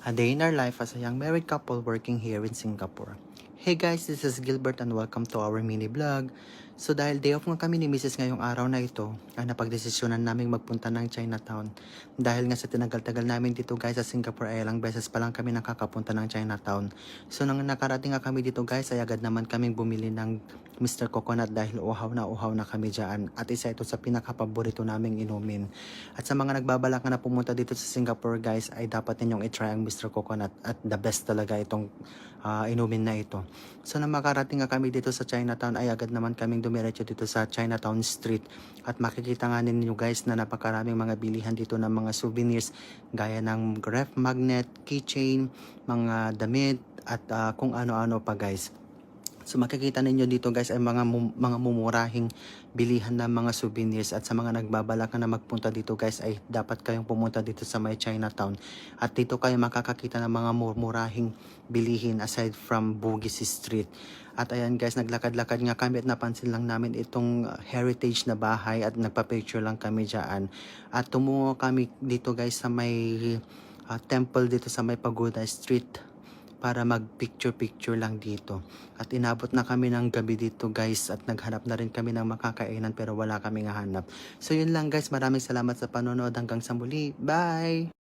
A day in our life as a young married couple working here in Singapore. Hey guys, this is Gilbert and welcome to our mini vlog. So dahil day off nga kami ni Mrs. ngayong araw na ito, ay napagdesisyonan naming magpunta ng Chinatown. Dahil nga sa tinagal-tagal namin dito guys sa Singapore ay ilang beses pa lang kami nakakapunta ng Chinatown. So nang nakarating nga kami dito guys ay agad naman kaming bumili ng Mr. Coconut dahil uhaw na kami dyan. At isa ito sa pinaka-paborito naming inumin. At sa mga nagbabalak na pumunta dito sa Singapore guys ay dapat ninyong i-try ang Mr. Coconut at the best talaga itong inumin na ito. So nang makarating nga kami dito sa Chinatown ay agad naman kaming dumiretso dito sa Chinatown Street at makikita nga ninyo guys na napakaraming mga bilihan dito ng mga souvenirs gaya ng ref magnet, keychain, mga damit at kung ano-ano pa guys. So makikita ninyo dito guys ay mga mumurahing bilihan ng mga souvenirs at sa mga nagbabalak na magpunta dito guys ay dapat kayong pumunta dito sa may Chinatown at dito kayo makakakita ng mga murahing bilihin aside from Bugis Street. At ayan guys, naglakad-lakad nga kami at napansin lang namin itong heritage na bahay at nagpa-picture lang kami dyan. At tumungo kami dito guys sa may temple dito sa may Pagoda Street para mag-picture-picture lang dito. At inabot na kami ng gabi dito guys at naghanap na rin kami ng makakainan pero wala kaming hanap. So yun lang guys, maraming salamat sa panonood hanggang sa muli. Bye!